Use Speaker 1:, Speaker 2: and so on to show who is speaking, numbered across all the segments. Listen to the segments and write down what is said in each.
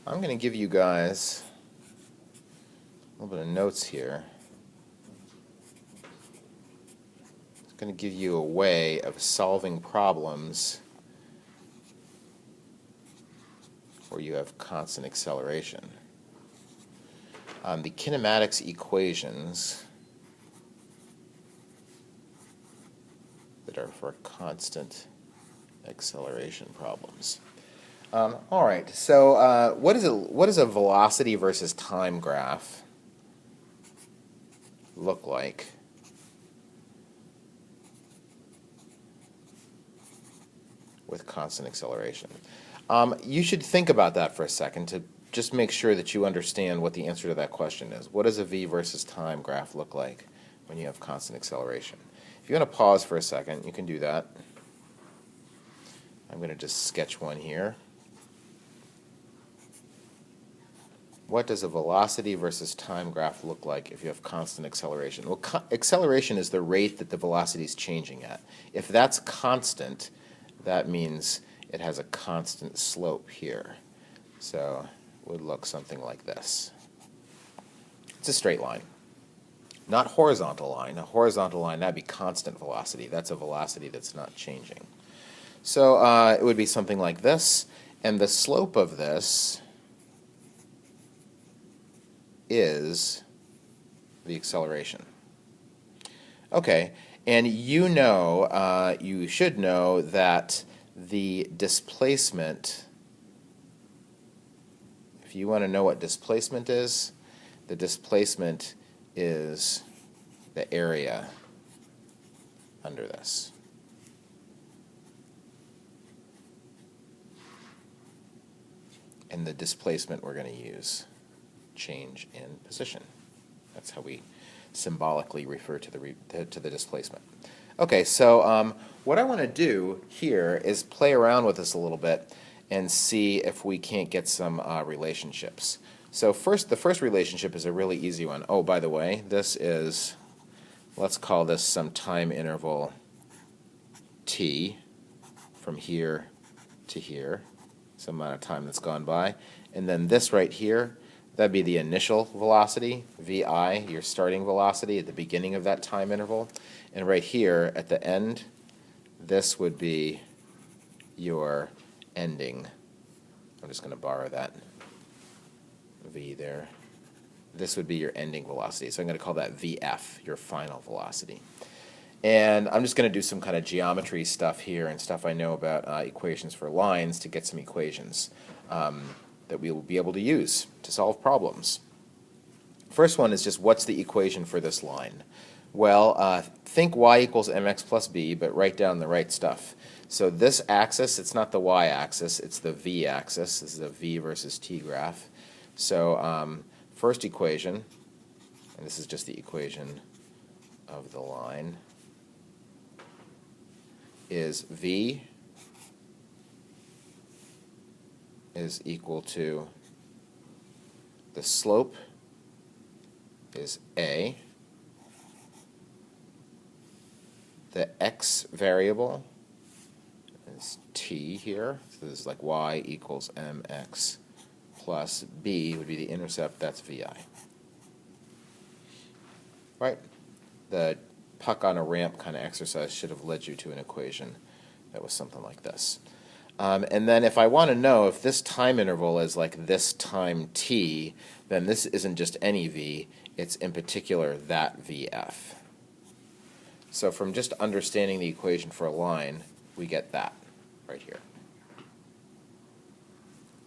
Speaker 1: I'm going to give you guys a little bit of notes here. It's going to give you a way of solving problems where you have constant acceleration. The kinematics equations that are for constant acceleration problems. All right, so what is a velocity versus time graph look like? With constant acceleration. You should think about that for a second to just make sure that you understand what the answer to that question is. What does a v versus time graph look like when you have constant acceleration? If you want to pause for a second, you can do that. I'm going to just sketch one here. What does a velocity versus time graph look like if you have constant acceleration? Well, acceleration is the rate that the velocity is changing at. If that's constant, that means it has a constant slope here. So it would look something like this. It's a straight line, not horizontal line. A horizontal line, that'd be constant velocity. That's a velocity that's not changing. So it would be something like this, and the slope of this is the acceleration. Okay, and you know, you should know that the displacement, if you want to know what displacement is, the displacement is the area under this. And the displacement we're going to use change in position. That's how we symbolically refer to the displacement. Okay, so what I want to do here is play around with this a little bit and see if we can't get some relationships. So the first relationship is a really easy one. Oh, by the way, this is, let's call this some time interval t from here to here, some amount of time that's gone by. And then this right here, that'd be the initial velocity, vi, your starting velocity at the beginning of that time interval. And right here at the end, this would be your ending. I'm just going to borrow that v there. This would be your ending velocity. So I'm going to call that vf, your final velocity. And I'm just going to do some kind of geometry stuff here and stuff I know about equations for lines to get some equations that we will be able to use to solve problems. First one is just what's the equation for this line? Well, think y equals mx plus b, but write down the right stuff. So this axis, it's not the y-axis, it's the v-axis. This is a v versus t graph. So first equation, and this is just the equation of the line, is v is equal to the slope is a, the x variable is t here, so this is like y equals mx plus b would be the intercept, that's vi. Right? The puck on a ramp kind of exercise should have led you to an equation that was something like this. And then if I want to know if this time interval is like this time t, then this isn't just any v, it's in particular that vf. So from just understanding the equation for a line, we get that right here.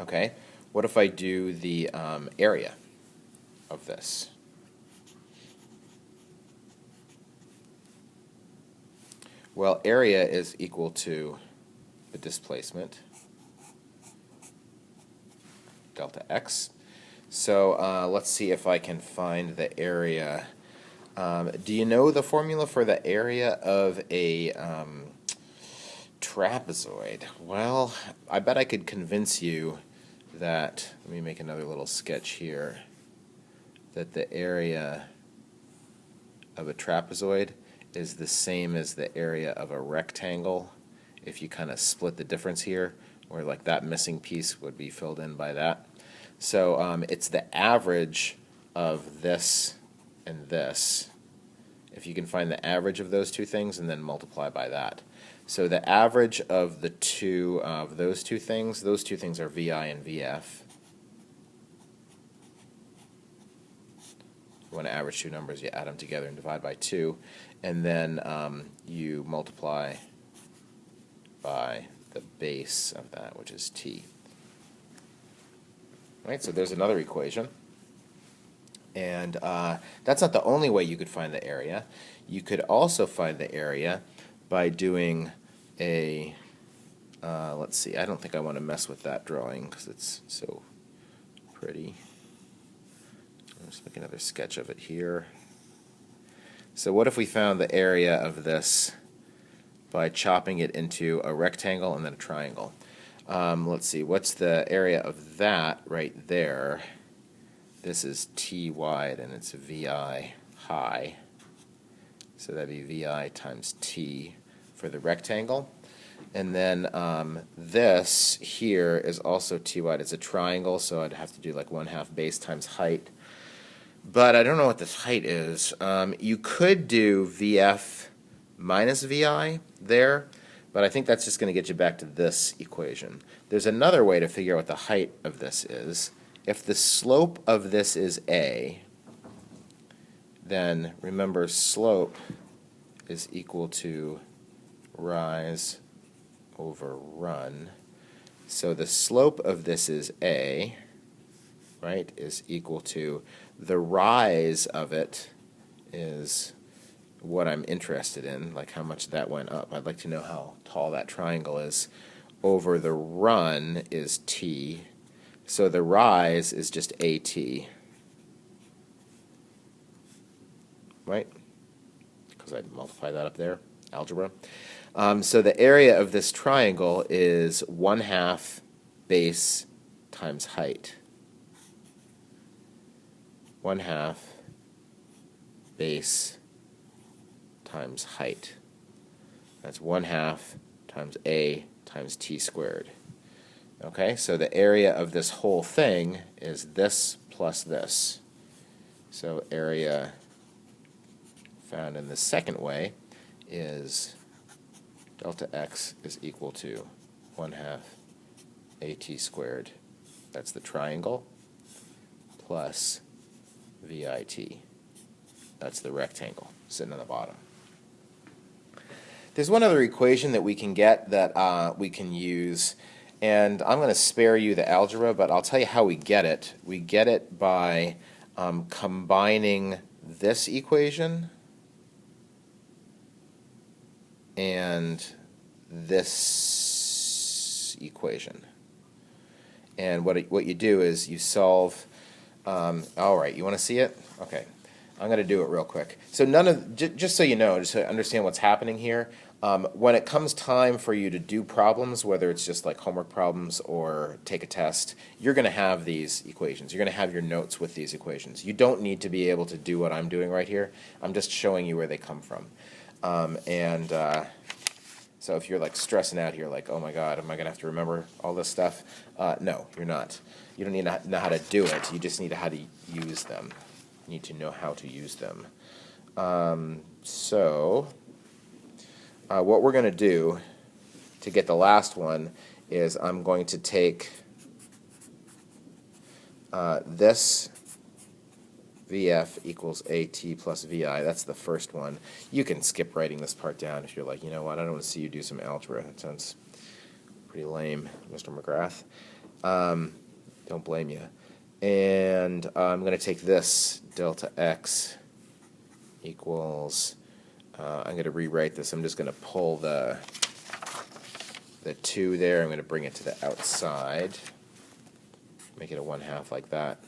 Speaker 1: Okay, what if I do the area of this? Well, area is equal to the displacement, delta x. So let's see if I can find the area. Do you know the formula for the area of a trapezoid? Well, I bet I could convince you that, let me make another little sketch here, that the area of a trapezoid is the same as the area of a rectangle if you kind of split the difference here, where like that missing piece would be filled in by that. So it's the average of this and this. If you can find the average of those two things and then multiply by that. So the average of those two things are VI and VF. You want to average two numbers, you add them together and divide by 2, and then you multiply by the base of that, which is t. Right, so there's another equation. And that's not the only way you could find the area. You could also find the area by doing a, let's see, I don't think I want to mess with that drawing because it's so pretty. Let's make another sketch of it here. So what if we found the area of this by chopping it into a rectangle and then a triangle? Let's see, what's the area of that right there? This is t wide and it's vi high. So that'd be vi times t for the rectangle. And then this here is also t wide. It's a triangle, so I'd have to do like 1/2 base times height. But I don't know what this height is. You could do VF minus VI there, but I think that's just going to get you back to this equation. There's another way to figure out what the height of this is. If the slope of this is A, then remember slope is equal to rise over run. So the slope of this is A, right, is equal to the rise of it is what I'm interested in, like how much that went up. I'd like to know how tall that triangle is. Over the run is t, so the rise is just at, right? Because I multiply that up there, algebra. So the area of this triangle is 1/2 base times height. 1/2 base times height. That's 1/2 times a times t squared. Okay, so the area of this whole thing is this plus this. So area found in the second way is delta x is equal to 1/2 at squared. That's the triangle plus VIT. That's the rectangle sitting on the bottom. There's one other equation that we can get that we can use, and I'm going to spare you the algebra, but I'll tell you how we get it. We get it by combining this equation and this equation. And what you do is you solve. All right, you want to see it? Okay, I'm going to do it real quick. So just so you know, just to understand what's happening here, when it comes time for you to do problems, whether it's just like homework problems or take a test, you're going to have these equations. You're going to have your notes with these equations. You don't need to be able to do what I'm doing right here. I'm just showing you where they come from. So if you're like stressing out here, like, oh my God, am I going to have to remember all this stuff? No, you're not. You don't need to know how to do it. You just need to know how to use them. You need to know how to use them. What we're going to do to get the last one is I'm going to take this VF equals AT plus VI. That's the first one. You can skip writing this part down if you're like, you know what, I don't want to see you do some algebra. That sounds pretty lame, Mr. McGrath. Don't blame you. And I'm going to take this delta x equals, I'm going to rewrite this. I'm just going to pull the 2 there. I'm going to bring it to the outside. Make it a 1/2 like that.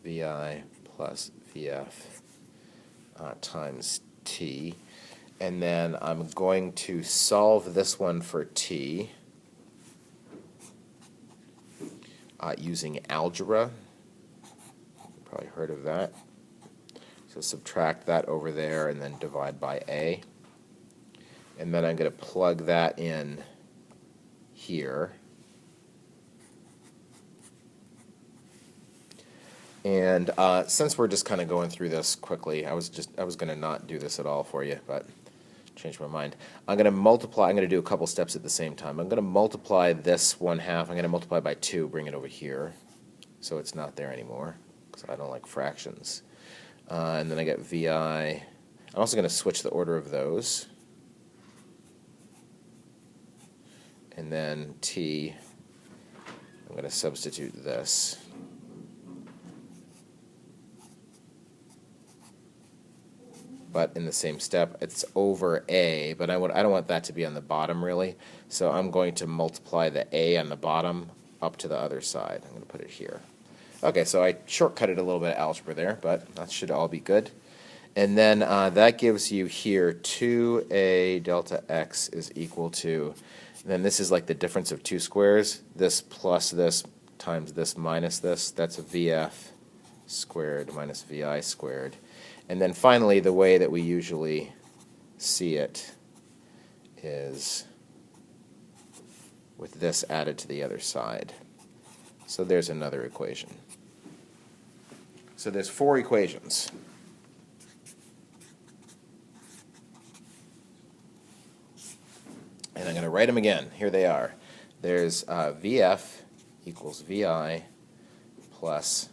Speaker 1: VI plus VF times t. And then I'm going to solve this one for t using algebra. You've probably heard of that. So subtract that over there and then divide by a. And then I'm going to plug that in here. And since we're just kind of going through this quickly, I was going to not do this at all for you, but changed my mind. I'm going to multiply. I'm going to do a couple steps at the same time. I'm going to multiply this 1/2. I'm going to multiply by 2, bring it over here, so it's not there anymore, because I don't like fractions. And then I get VI. I'm also going to switch the order of those. And then T, I'm going to substitute this. But in the same step, it's over A, but I don't want that to be on the bottom, really. So I'm going to multiply the A on the bottom up to the other side. I'm going to put it here. Okay, so I shortcutted a little bit of algebra there, but that should all be good. And then that gives you here 2A delta x is equal to, then this is like the difference of two squares, this plus this times this minus this. That's a VF squared minus VI squared. And then finally, the way that we usually see it is with this added to the other side. So there's another equation. So there's 4 equations. And I'm going to write them again. Here they are. There's VF equals VI plus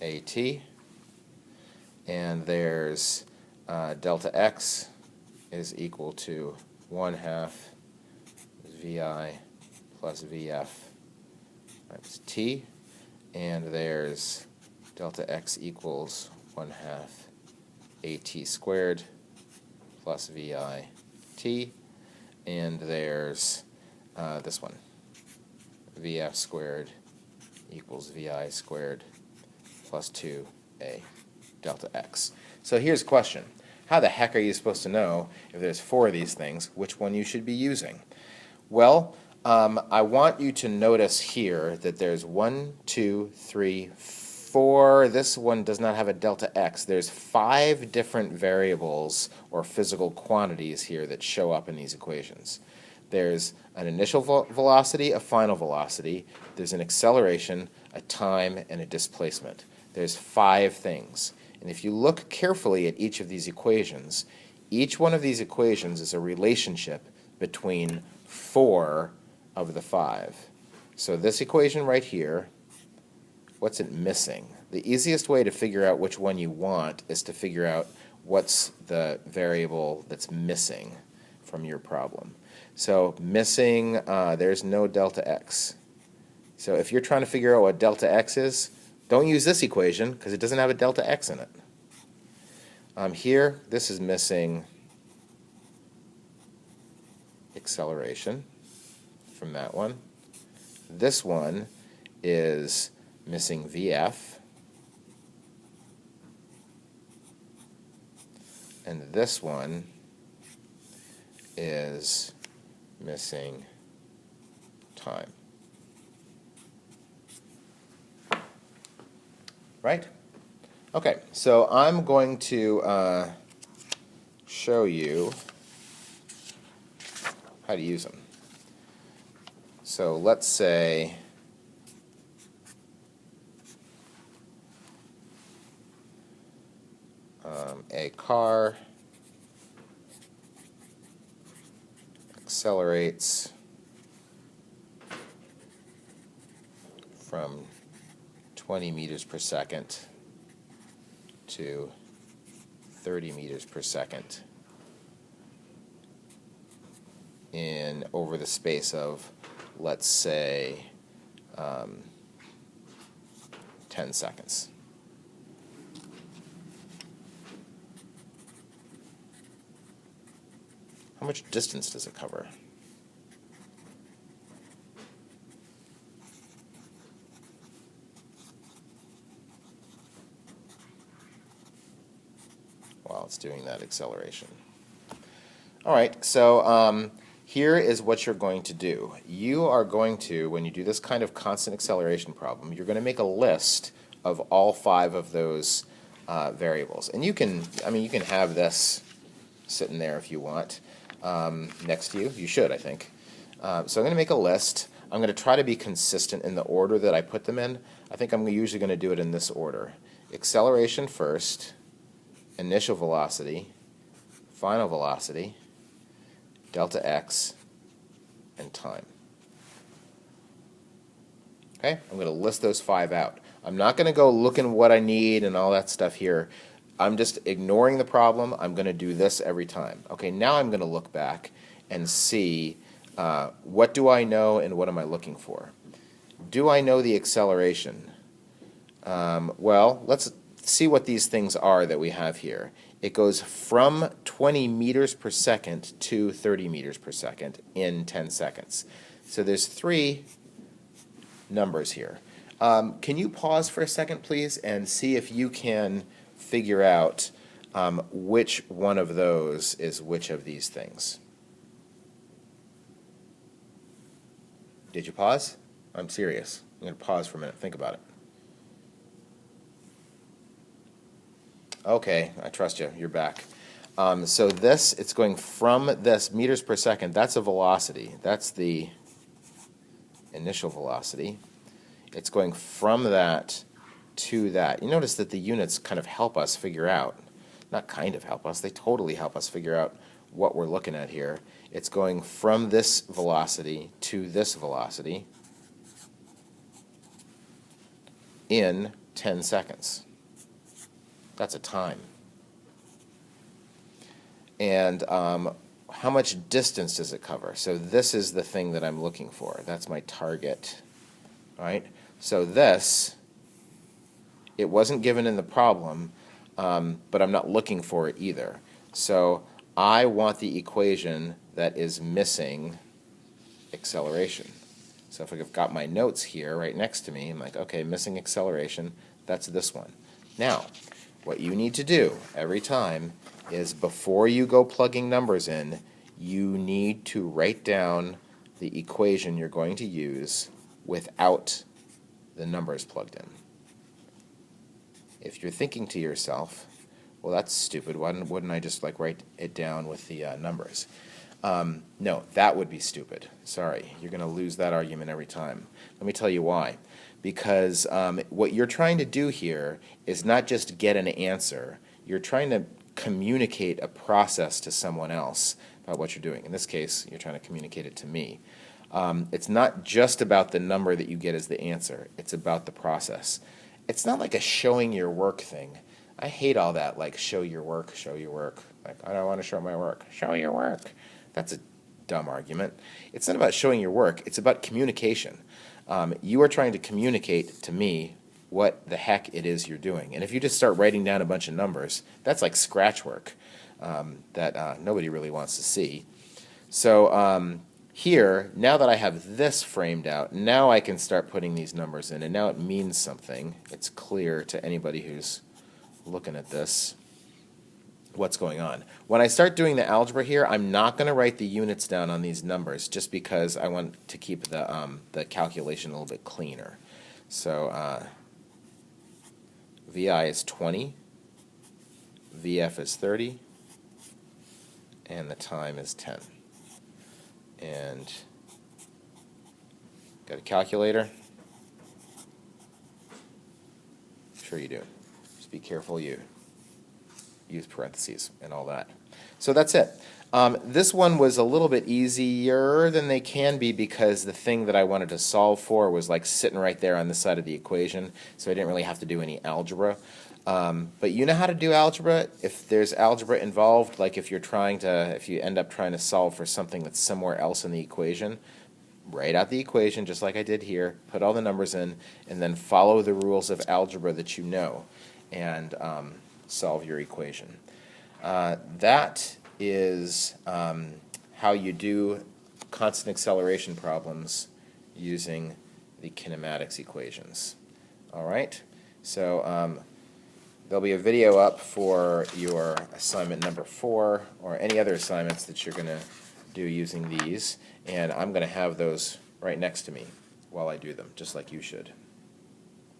Speaker 1: AT. And there's delta x is equal to 1/2 VI plus VF times T. And there's delta x equals 1/2 AT squared plus VI T. And there's this one, VF squared equals VI squared plus 2A delta x. So here's a question. How the heck are you supposed to know if there's 4 of these things, which one you should be using? Well, I want you to notice here that there's 1, 2, 3, 4. This one does not have a delta x. There's 5 different variables or physical quantities here that show up in these equations. There's an initial velocity, a final velocity. There's an acceleration, a time, and a displacement. There's 5 things. And if you look carefully at each of these equations, each one of these equations is a relationship between 4 of the 5. So this equation right here, what's it missing? The easiest way to figure out which one you want is to figure out what's the variable that's missing from your problem. So missing, there's no delta x. So if you're trying to figure out what delta x is, don't use this equation because it doesn't have a delta x in it. Here, this is missing acceleration from that one. This one is missing VF. And this one is missing time. Right? Okay, so I'm going to show you how to use them. So let's say a car accelerates from 20 meters per second to 30 meters per second in over the space of, let's say, 10 seconds. How much distance does it cover? While it's doing that acceleration. All right, so here is what you're going to do. You are going to, when you do this kind of constant acceleration problem, you're going to make a list of all 5 of those variables. And you can, you can have this sitting there if you want next to you. You should, I think. So I'm going to make a list. I'm going to try to be consistent in the order that I put them in. I think I'm usually going to do it in this order. Acceleration first, initial velocity, final velocity, delta x, and time. Okay, I'm going to list those 5 out. I'm not going to go looking what I need and all that stuff here. I'm just ignoring the problem. I'm going to do this every time. Okay, now I'm going to look back and see what do I know and what am I looking for. Do I know the acceleration? Well, let's see what these things are that we have here. It goes from 20 meters per second to 30 meters per second in 10 seconds. So there's 3 numbers here. Can you pause for a second, please, and see if you can figure out which one of those is which of these things? Did you pause? I'm serious. I'm going to pause for a minute. Think about it. Okay, I trust you. You're back. So this, it's going from this meters per second. That's a velocity. That's the initial velocity. It's going from that to that. You notice that the units kind of help us figure out, not kind of help us, they totally help us figure out what we're looking at here. It's going from this velocity to this velocity in 10 seconds. That's a time. And how much distance does it cover? So this is the thing that I'm looking for. That's my target. All right? So this, it wasn't given in the problem, but I'm not looking for it either. So I want the equation that is missing acceleration. So if I've got my notes here right next to me, I'm like, okay, missing acceleration, that's this one. Now, what you need to do every time is before you go plugging numbers in, you need to write down the equation you're going to use without the numbers plugged in. If you're thinking to yourself, well, that's stupid, why wouldn't I just write it down with the numbers? No, that would be stupid. Sorry, you're going to lose that argument every time. Let me tell you why. Because what you're trying to do here is not just get an answer, you're trying to communicate a process to someone else about what you're doing. In this case, you're trying to communicate it to me. It's not just about the number that you get as the answer, it's about the process. It's not like a showing your work thing. I hate all that, like show your work, show your work. Like, I don't want to show my work. Show your work. That's a dumb argument. It's not about showing your work, it's about communication. You are trying to communicate to me what the heck it is you're doing. And if you just start writing down a bunch of numbers, that's like scratch work that nobody really wants to see. So here, now that I have this framed out, now I can start putting these numbers in, and now it means something. It's clear to anybody who's looking at this what's going on. When I start doing the algebra here, I'm not going to write the units down on these numbers just because I want to keep the calculation a little bit cleaner. So VI is 20, VF is 30, and the time is 10. And got a calculator? Sure you do. Just be careful you use parentheses and all that. So that's it. This one was a little bit easier than they can be because the thing that I wanted to solve for was like sitting right there on this side of the equation, so I didn't really have to do any algebra. But you know how to do algebra if there's algebra involved, like if you end up trying to solve for something that's somewhere else in the equation, write out the equation just like I did here, put all the numbers in, and then follow the rules of algebra that you know, and solve your equation. That is how you do constant acceleration problems using the kinematics equations. All right, so there'll be a video up for your assignment number 4 or any other assignments that you're going to do using these, and I'm going to have those right next to me while I do them, just like you should.